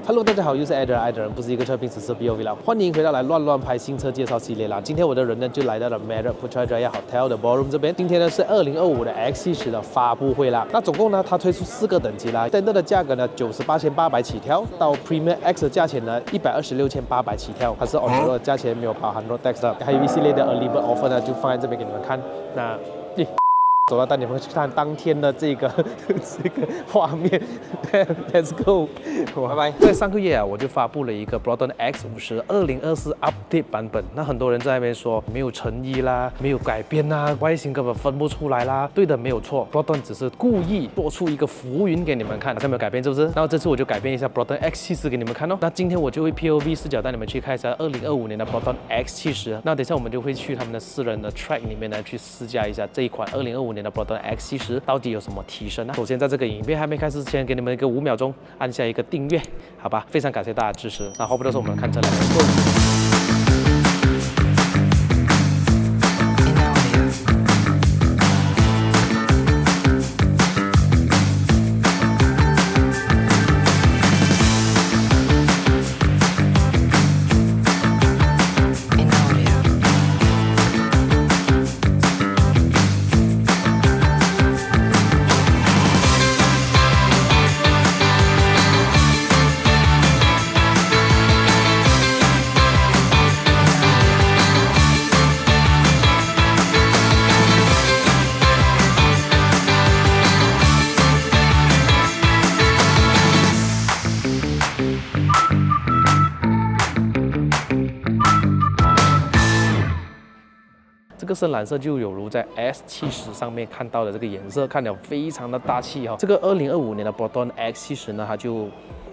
Hello， 大家好，又是 Eder， 爱的人不是一个车，平时是 BOV 啦。欢迎回到来乱拍新车介绍系列啦。今天我的人呢就来到了 Marriott Putrajaya Hotel 的 Ballroom 这边。今天呢是2025的 X70的发布会啦。那总共呢它推出4个等级啦。Standard 的价格呢98,800起跳，到 Premium X 的价钱呢126,800起跳。它是 on road 的价钱，没有包含 road tax 的。还有一系列的 Early Bird Offer 呢，就放在这边给你们看。那走到带你们去看当天的这个画面，Let's go， 拜拜。在上个月啊，我就发布了一个 Proton X50 2024 Update 版本。那很多人在那边说没有诚意啦，没有改变啦，外形根本分不出来啦。对的，没有错 ，Proton 只是故意做出一个浮云给你们看，好像没有改变，是不是？然后这次我就改变一下 Proton X70给你们看哦。那今天我就会 POV 视角带你们去看一下2025年的 Proton X70。那等一下我们就会去他们的私人的 track 里面呢，去试驾一下这一款2025年的 Proton X70到底有什么提升呢？首先在这个影片还没开始之前，给你们一个5秒钟，按下一个订阅，好吧？非常感谢大家支持。那话不多说，我们看这两个。这个深蓝色就有如在 S70上面看到的这个颜色，看了非常的大气哈。这个2025年的 Proton X70呢，它就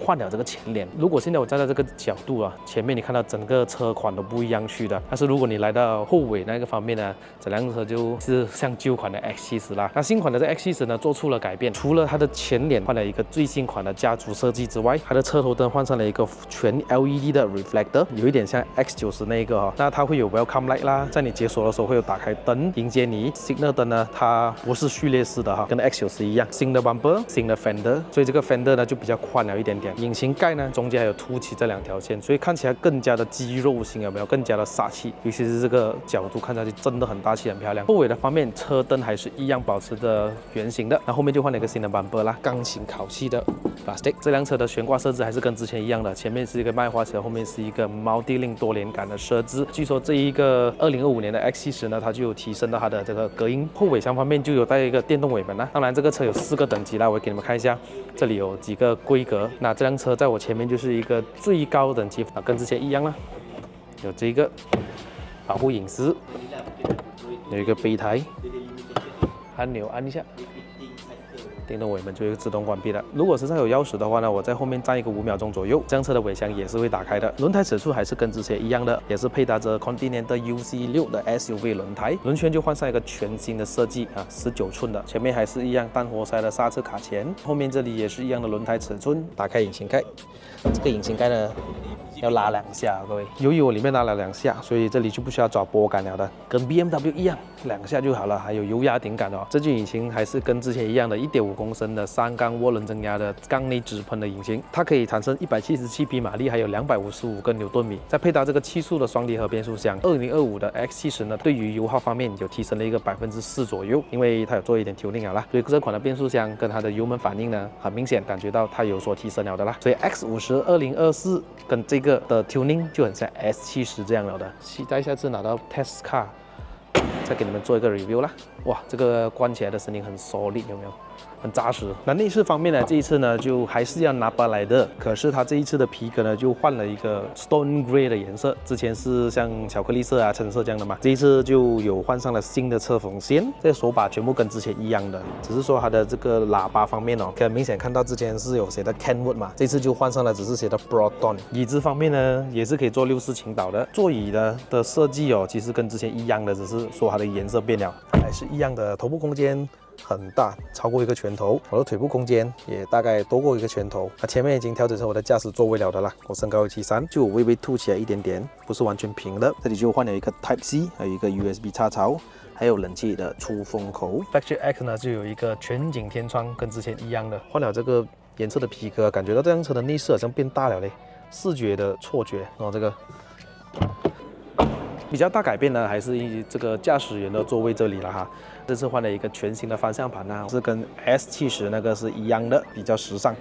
换了这个前脸。如果现在我站在这个角度啊，前面你看到整个车款都不一样去的。但是如果你来到后尾那个方面呢，这辆车就是像旧款的 X70啦。那新款的这 X70呢，做出了改变，除了它的前脸换了一个最新款的家族设计之外，它的车头灯换上了一个全 LED 的 reflector， 有一点像 X90那个哈。那它会有 Welcome Light 啦，在你解锁的时候会有打开灯迎接你。Signal 灯呢，它不是序列式的哈，跟 X90一样，新的 bumper， 新的 fender， 所以这个 fender 呢就比较宽了一点点。引擎盖呢中间还有凸起这2条线，所以看起来更加的肌肉型，有没有？更加的煞气，尤其是这个角度看上去真的很大气，很漂亮。后尾的方面，车灯还是一样保持着圆形的，那后面就换了一个新的 bumper 啦，钢琴烤漆的 plastic。这辆车的悬挂设置还是跟之前一样的，前面是一个麦花臣，后面是一个Multi-Link多连杆的设置。据说这一个2025年的 X70呢，它就有提升到它的这个隔音。后尾箱方面就有带一个电动尾门啦。当然这个车有4个等级啦，我给你们看一下，这里有几个规格。那这辆车在我前面就是一个最高等级，跟之前一样啦，有这个保护隐私，有一个备胎，按钮按一下。电动尾门就会自动关闭了。如果身上有钥匙的话呢，我在后面站一个5秒钟左右，这辆车的尾箱也是会打开的。轮胎尺寸还是跟之前一样的，也是配搭着 Continental UC6的 SUV 轮胎，轮圈就换上一个全新的设计啊，19寸的，前面还是一样淡活塞的刹车卡钳，后面这里也是一样的轮胎尺寸。打开引擎盖，这个引擎盖呢要拉2下，各位。由于我里面拉了2下，所以这里就不需要找拨杆了的，跟 BMW 一样，2下就好了。还有油压顶杆哦，这具引擎还是跟之前一样的1.5公升的3缸涡轮增压的缸内直喷的引擎，它可以产生177匹马力，还有255个牛顿米。再配搭这个7速的双离合变速箱，2025的 X70呢，对于油耗方面有提升了一个4%左右，因为它有做一点tuning了啦，所以这款的变速箱跟它的油门反应呢，很明显感觉到它有所提升了的啦。所以 X50 2024跟这个的 tuning 就很像 S70这样了的。期待下次拿到 test car 再给你们做一个 review 啦。哇，这个关起来的声音很 solid， 有没有？很扎实。那内饰方面呢，这一次呢就还是要拿巴来的，可是它这一次的皮革呢就换了一个 stone grey 的颜色，之前是像巧克力色啊、橙色这样的嘛，这一次就有换上了新的车缝线，这手把全部跟之前一样的，只是说它的这个喇叭方面哦，可以明显看到之前是有写的 Kenwood 嘛，这次就换上了只是写的 Proton。椅子方面呢也是可以做6视倾倒的，座椅的设计哦，其实跟之前一样的，只是说它的颜色变了，还是一样的头部空间。很大，超过一个拳头。我的腿部空间也大概多过一个拳头。那前面已经调整成我的驾驶座位了的啦。我身高173，就微微凸起来一点点，不是完全平的。这里就换了一个 Type C， 还有一个 USB 插槽。还有冷气的出风口。Factory X 呢就有一个全景天窗，跟之前一样的，换了这个颜色的皮革，感觉到这辆车的内饰好像变大了嘞，视觉的错觉。然后这个比较大改变呢，还是这个驾驶员的座位这里了哈。这次换了一个全新的方向盘呢，是跟 S70那个是一样的，比较时尚。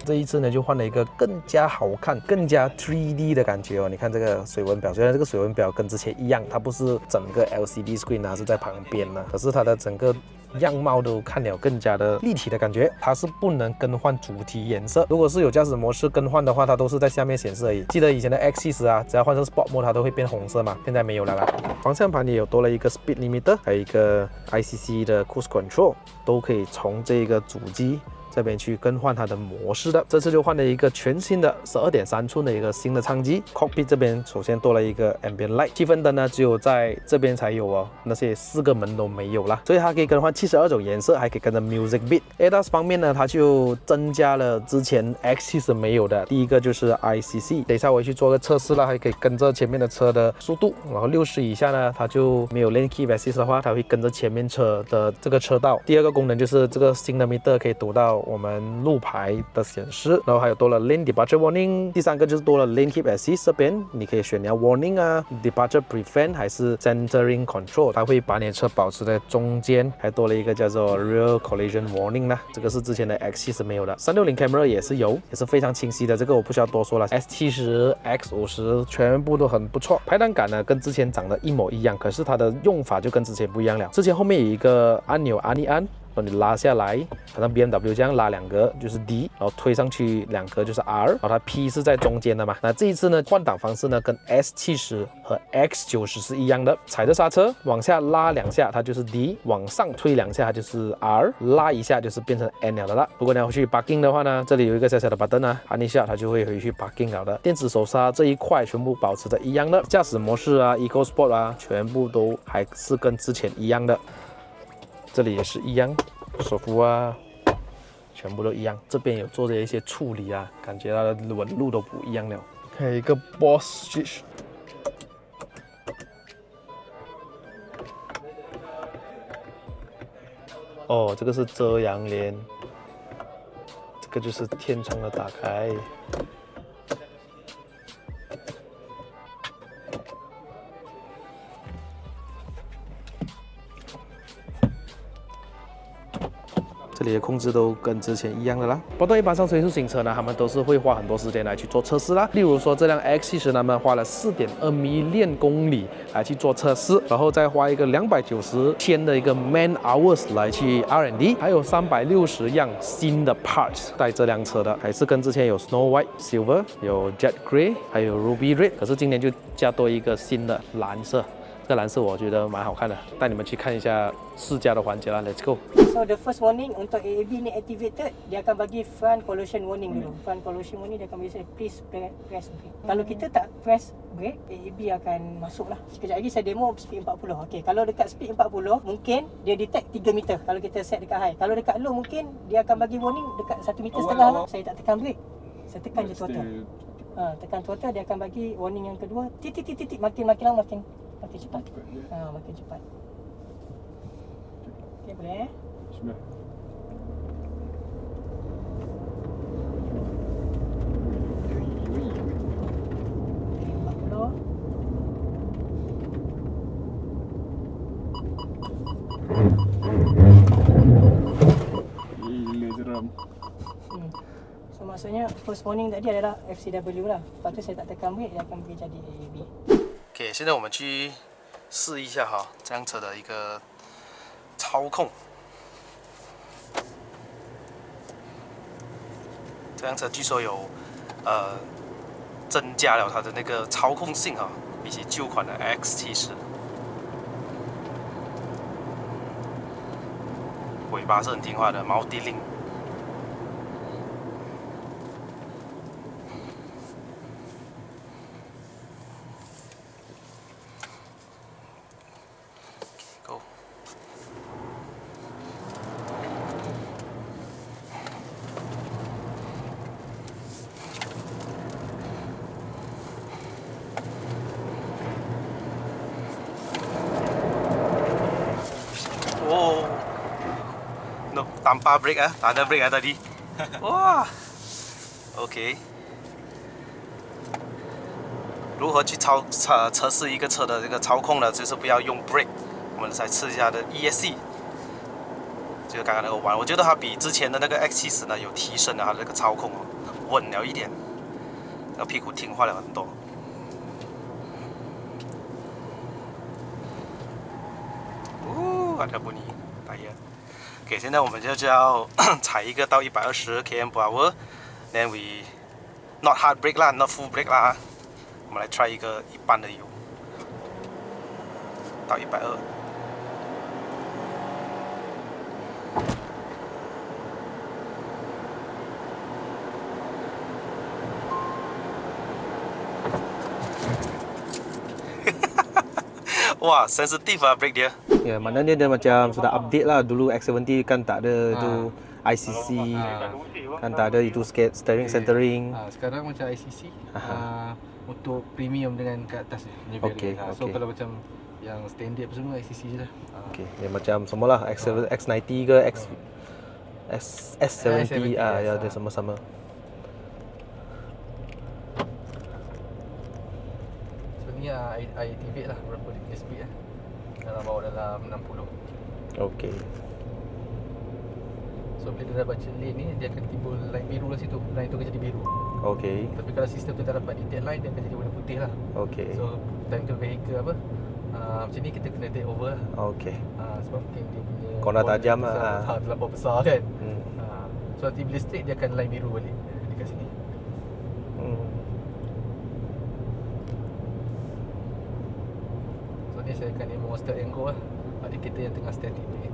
这一次呢，就换了一个更加好看、更加 3D 的感觉哦。你看这个水温表，虽然这个水温表跟之前一样，它不是整个 LCD screen 啊，是在旁边呢，可是它的整个样貌都看了更加的立体的感觉。它是不能更换主题颜色，如果是有驾驶模式更换的话，它都是在下面显示而已。记得以前的 X70啊，只要换成 Sport Mode 它都会变红色嘛，现在没有了啦。方向盘也有多了一个 Speed Limiter， 还有一个 ICC 的 Cruise Control， 都可以从这个主机这边去更换它的模式的。这次就换了一个全新的12.3寸的一个新的舱机。Cockpit 这边首先多了一个 Ambient Light， 气氛灯呢只有在这边才有哦，那些4个门都没有啦。所以它可以更换72种颜色，还可以跟着 Music Beat。ADAS 方面呢，它就增加了之前 X70 没有的。第一个就是 ICC， 等一下我去做个测试啦，还可以跟着前面的车的速度，然后60以下呢，它就没有 Lane Keep Assist 的话，它会跟着前面车的这个车道。第二个功能就是这个新的 meter 可以读到我们路牌的显示，然后还有多了 Lane Departure Warning。第三个就是多了 Lane Keep Assist， 这边你可以选你要 Warning 啊、Departure Prevent 还是 Centering Control， 它会把你的车保持在中间。还多了一个叫做 Rear Collision Warning 啦，这个是之前的 X70 没有的。360 Camera 也是有，也是非常清晰的，这个我不需要多说了。S70、X50 全部都很不错。排档杆呢跟之前长得一模一样，可是它的用法就跟之前不一样了。之前后面有一个按钮按一按，然后你拉下来，好像 BMW 这样拉2格就是 D， 然后推上去2格就是 R， 然后它 P 是在中间的嘛。那这一次呢，换挡方式呢跟 S70 和 X90 是一样的，踩着刹车往下拉2下它就是 D， 往上推2下它就是 R， 拉一下就是变成 N 了的啦。如果你要回去 parking 的话呢，这里有一个小小的 button 啊，按一下它就会回去 parking 了的。电子手刹这一块全部保持着一样的，驾驶模式啊、Eco Sport 啊，全部都还是跟之前一样的。这里也是一样，手扶啊，全部都一样。这边有做着一些处理啊，感觉它的纹路都不一样了。还有一个 Boss Switch， 哦，这个是遮阳帘，这个就是天窗的打开。这里的控制都跟之前一样的啦。不过一般上推出新车呢，他们都是会花很多时间来去做测试啦。例如说这辆 X70，他们花了4.2 million 公里来去做测试，然后再花一个290天的一个 man hours 来去 R&D， 还有360样新的 parts 带这辆车的，还是跟之前有 Snow White、Silver， 有 Jet Grey， 还有 Ruby Red， 可是今年就加多一个新的蓝色。这个蓝色我觉得蛮好看的，带你们去看一下试驾的环节啦 ，Let's go。 So the first warning untuk AAB ni activated, dia akan bagi front collision warning dulu. Front collision warning dia akan bagi please press brake. Kalau kita tak press brake, AAB akan masuk lah. Sekejap lagi saya demo speed 40. Okey, kalau dekat speed 40 mungkin dia detect 3 meter kalau kita set dekat high. Kalau dekat low mungkin dia akan bagi warning dekat 1,5 meter lah. Saya tak tekan brake. Saya tekan je throttle. Tekan throttle dia akan bagi warning yang kedua. Titik makin lama makin cepat. Makin cepat. Okey, boleh Bismillah. Gila jeram. So maksudnya first warning tadi adalah FCW lah. Lepas tu saya tak tekan brake, dia akan pergi jadi AAB. OK， 现在我们去试一下哈，这辆车的一个操控。这辆车据说有增加了它的那个操控性哈，比起旧款的 X70。尾巴是很听话的，毛地令。Go。tanpa brake tak ada brake tadi. Wah ，OK。如何去测试一个车的这个操控呢？就是不要用 brake， 我们来试一下的 ESC。就是刚刚那个弯，我觉得它比之前的那个 X70呢有提升了它的那个操控，稳了一点，那屁股听话了很多。ada bunyi tayar. OK， 现在我们就要踩一个到120 km/h，then we not hard brake 啦 ，not full brake 啦。我们来 try 一个一般的油，到120。Wah, sensitif brake dia. Ya, maknanya dia macam sudah update lah. Dulu X70 kan tak ada itu ICC, kan tak ada itu steering centering. Sekarang macam ICC untuk premium dengan kat atas ni. Okay, so kalau macam yang standard apa semua ICC je lah. Okay, dia macam semualah X90 ke S70 ya dia sama-sama. Ni I activate lah berapa speed lah. Dalam 60. Okey. So bila dia dah baca lane ni, dia akan timbul line biru lah situ. Line tu akan jadi biru. Okey. Tapi kalau sistem tu tak dapat detect line, dia akan jadi warna putih lah. Okey. So time tu vehicle apa, macam ni kita kena take over lah. Okey. Sebab mungkin dia punya corner tajam lah. Terlampau besar kan. So nanti bila straight, dia akan line biru balik dekat sini. Ni saya akan aim monster and go lah. Ada kita yang tengah static ni.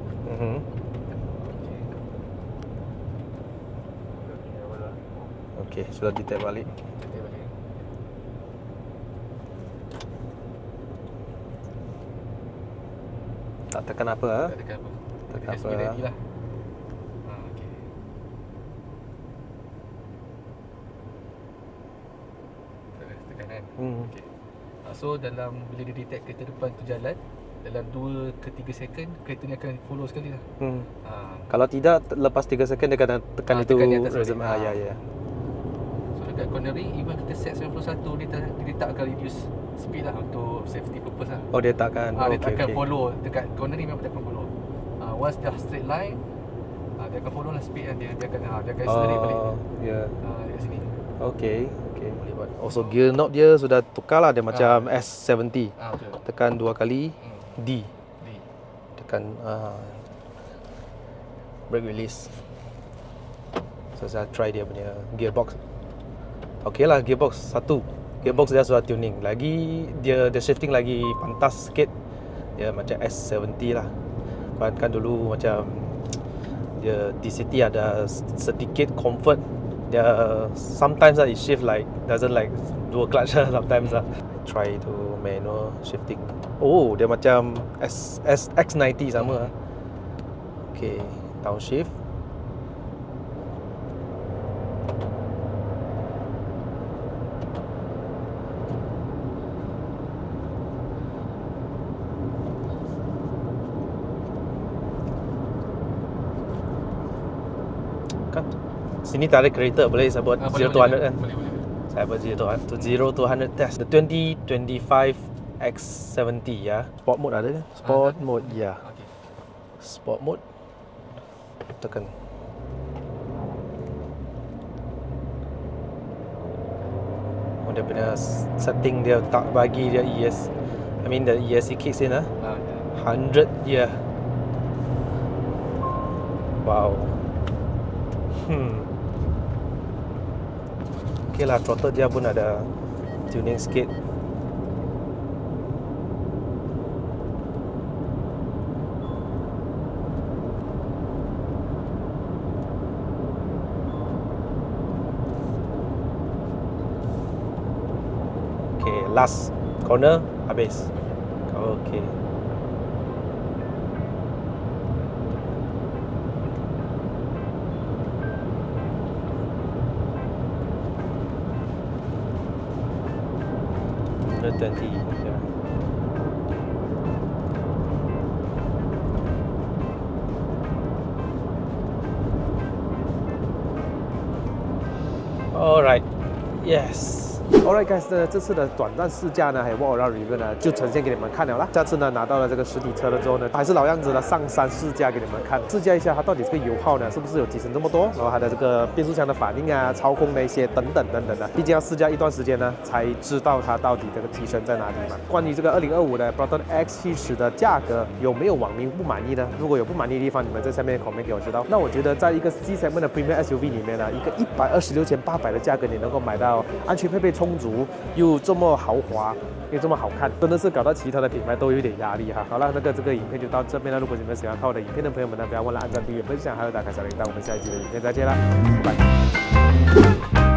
Okey, sudah detect balik. Detect balik. Tak tekan apa Tak tekan apa. Tekan apa lagi lah. Okey. Tekan kan? Okey. So dalam bila dia detect kereta depan tu jalan, dalam 2 ke 3 second kereta ni akan follow sekali lah. Kalau tidak lepas 3 second dia akan tekan itu resume. Ya. So dekat cornering, even kita set 91, dia tak akan reduce speed lah untuk safety purpose lah. Oh dia takkan. Dia tak akan follow dekat cornering, memang tak akan follow. Once dah straight line, dia akan follow lah speed kan. Dia akan accelerate balik. Ya. Dekat sini. Okey. Boleh buat. Also gear knob dia sudah tukar lah, dia macam S70. Betul. Tekan 2 kali D. Tekan brake release. So saya try dia punya gearbox. Okey lah, gearbox 1. Gearbox dia sudah tuning. Lagi dia shifting lagi pantas sikit. Dia macam S70 lah. Kan dulu macam dia DCT ada sedikit comfort. Dia sometimes it shift like doesn't like dual clutch sometimes try to manual shifting. Oh dia macam X90 sama. Okay, downshift. Kan sini tak ada kereta, boleh saya buat 0 to 100 kan? Boleh. Saya buat 0 to 100 test. The 2025 X70 ya. Sport mode ada ke? Sport mode ya. Okay. Sport mode. Tekan. Oh, dia punya setting dia tak bagi dia I mean the ESC kicks in 100 ya. Wow. Okay lah, throttle dia pun ada tuning sikit. Okay, last corner habis. Okay. Twenty. Yeah. Yes。Alright guys，这次的短暂试驾呢，还有 walk around review 呢，就呈现给你们看了啦。下次呢，拿到了这个实体车了之后呢，还是老样子的，上山试驾给你们看，试驾一下它到底这个油耗呢，是不是有提升这么多，然后它的这个变速箱的反应啊、操控那些等等的。毕竟要试驾一段时间呢，才知道它到底这个提升在哪里嘛。关于这个2025的 Proton X70的价格，有没有网民不满意呢？如果有不满意的地方，你们在下面 comment 给我知道。那我觉得在一个 C segment 的 Premium SUV 里面呢，一个126,800的价格，你能够买到安全配备充足，又这么豪华，又这么好看，真的是搞到其他的品牌都有点压力哈。好了，这个影片就到这边了。如果你们喜欢看我的影片的朋友们呢，不要忘了按赞、订阅、分享，还有打开小铃铛。我们下一期的影片再见啦，拜拜。